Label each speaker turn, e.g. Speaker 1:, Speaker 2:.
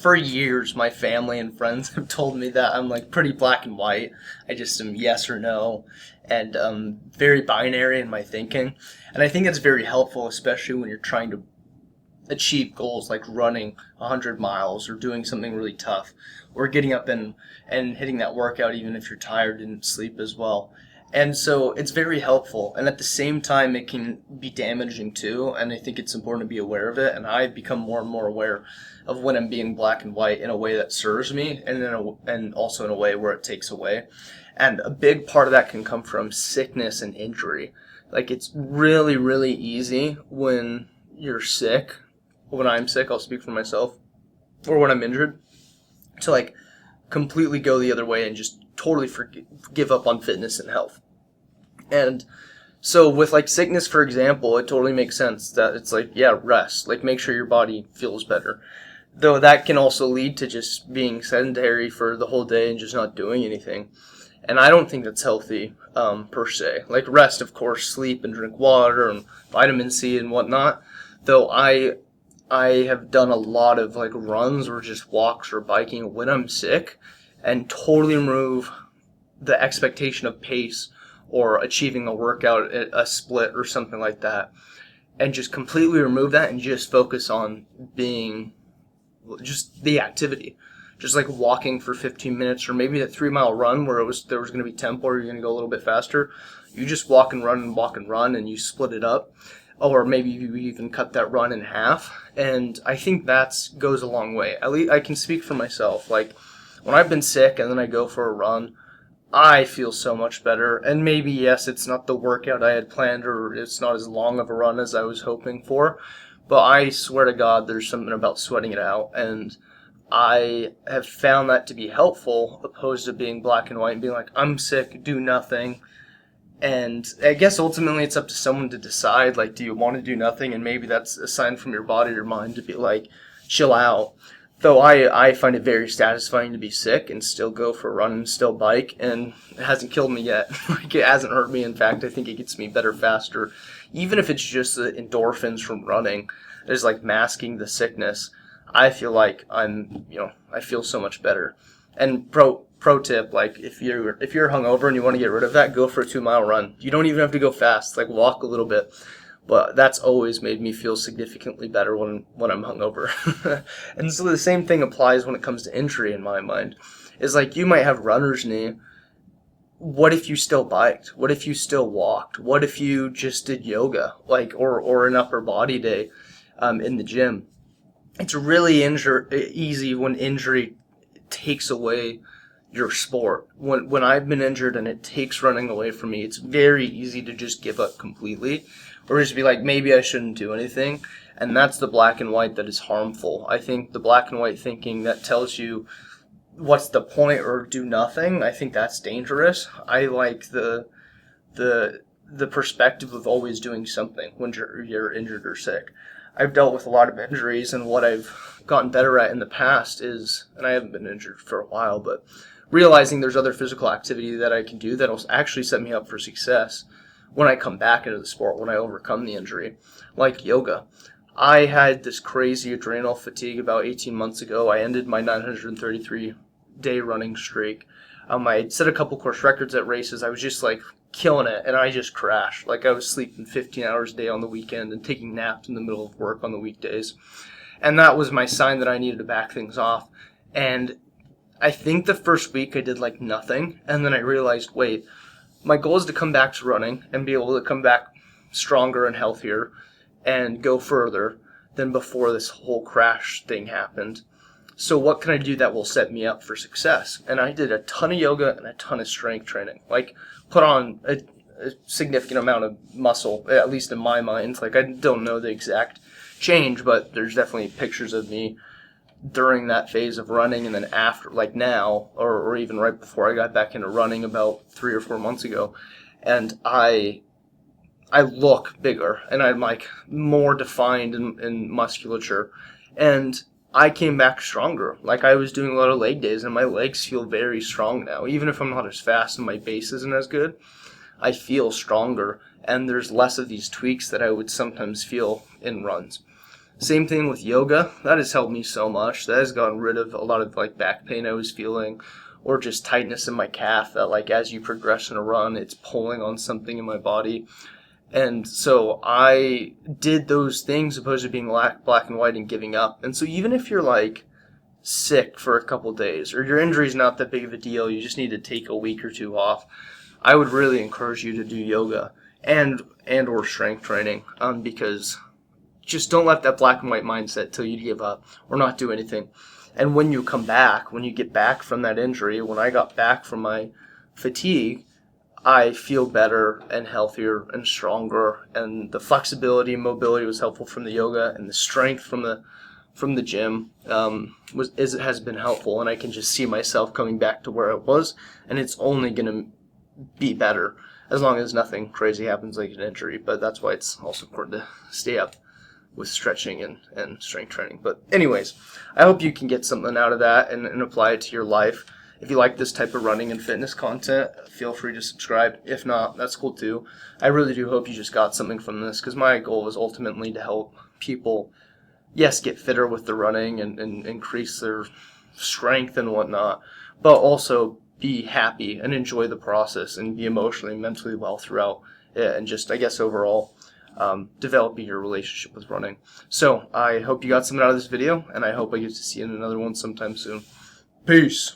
Speaker 1: for years, my family and friends have told me that I'm like pretty black and white. I just am yes or no, and very binary in my thinking. And I think it's very helpful, especially when you're trying to achieve goals like running 100 miles or doing something really tough, or getting up and hitting that workout even if you're tired and sleep as well. And so it's very helpful, and at the same time it can be damaging too, and I think it's important to be aware of it. And I've become more and more aware of when I'm being black and white in a way that serves me, and also in a way where it takes away. And a big part of that can come from sickness and injury. Like, it's really, really easy when you're sick. When I'm sick, I'll speak for myself, or when I'm injured, to like completely go the other way and just totally give up on fitness and health. And so with like sickness, for example, it totally makes sense that it's like, yeah, rest, like make sure your body feels better. Though that can also lead to just being sedentary for the whole day and just not doing anything. And I don't think that's healthy, per se. Like rest, of course, sleep and drink water and vitamin C and whatnot. Though I have done a lot of like runs or just walks or biking when I'm sick, and totally remove the expectation of pace or achieving a workout, a split or something like that, and just completely remove that and just focus on being just the activity. Just like walking for 15 minutes, or maybe a 3 mile run where there was going to be tempo, or you're going to go a little bit faster. You just walk and run, and you split it up. Or maybe you even cut that run in half. And I think that goes a long way. At least I can speak for myself. Like, when I've been sick and then I go for a run, I feel so much better. And maybe, yes, it's not the workout I had planned, or it's not as long of a run as I was hoping for. But I swear to God, there's something about sweating it out. And I have found that to be helpful, opposed to being black and white and being like, I'm sick, do nothing. And I guess ultimately it's up to someone to decide, like, do you want to do nothing? And maybe that's a sign from your body or mind to be like, chill out. Though I find it very satisfying to be sick and still go for a run and still bike, and it hasn't killed me yet. Like, it hasn't hurt me. In fact, I think it gets me better faster. Even if it's just the endorphins from running is like masking the sickness, I feel like I feel so much better. And pro tip, like if you're hungover and you want to get rid of that, go for a 2 mile run. You don't even have to go fast, like walk a little bit. But that's always made me feel significantly better when I'm hungover. And so the same thing applies when it comes to injury in my mind. Is like, you might have runner's knee. What if you still biked? What if you still walked? What if you just did yoga, like or an upper body day in the gym? It's really easy when injury takes away your sport. When I've been injured and it takes running away from me, it's very easy to just give up completely, or just be like, maybe I shouldn't do anything. And that's the black and white that is harmful. I think the black and white thinking that tells you what's the point or do nothing, I think that's dangerous. I like the perspective of always doing something when you're injured or sick. I've dealt with a lot of injuries, and what I've gotten better at in the past is, and I haven't been injured for a while, but realizing there's other physical activity that I can do that'll actually set me up for success when I come back into the sport, when I overcome the injury, like yoga. I had this crazy adrenal fatigue about 18 months ago. I ended my 933-day running streak. I had set a couple course records at races. I was just like killing it, and I just crashed. Like, I was sleeping 15 hours a day on the weekend and taking naps in the middle of work on the weekdays. And that was my sign that I needed to back things off. And I think the first week I did like nothing, and then I realized, wait, my goal is to come back to running and be able to come back stronger and healthier and go further than before this whole crash thing happened. So what can I do that will set me up for success? And I did a ton of yoga and a ton of strength training. Like, put on a significant amount of muscle, at least in my mind. Like, I don't know the exact change, but there's definitely pictures of me during that phase of running, and then after, like now, or even right before I got back into running about 3 or 4 months ago. And I look bigger, and I'm like more defined in musculature. And I came back stronger. Like, I was doing a lot of leg days, and my legs feel very strong now. Even if I'm not as fast and my base isn't as good, I feel stronger, and there's less of these tweaks that I would sometimes feel in runs. Same thing with yoga. That has helped me so much. That has gotten rid of a lot of like back pain I was feeling, or just tightness in my calf that like as you progress in a run, it's pulling on something in my body. And so I did those things opposed to being black and white and giving up. And so even if you're like sick for a couple days or your injury's not that big of a deal, you just need to take a week or two off, I would really encourage you to do yoga and or strength training, because just don't let that black and white mindset tell you to give up or not do anything. And when you come back, when you get back from that injury, when I got back from my fatigue, I feel better and healthier and stronger, and the flexibility and mobility was helpful from the yoga, and the strength from the gym has been helpful, and I can just see myself coming back to where I was, and it's only gonna be better as long as nothing crazy happens like an injury. But that's why it's also important to stay up with stretching and strength training. But anyways, I hope you can get something out of that and apply it to your life. If you like this type of running and fitness content, feel free to subscribe. If not, that's cool too. I really do hope you just got something from this, because my goal is ultimately to help people, yes, get fitter with the running and increase their strength and whatnot, but also be happy and enjoy the process and be emotionally and mentally well throughout it, and just, I guess, overall developing your relationship with running. So I hope you got something out of this video, and I hope I get to see you in another one sometime soon. Peace.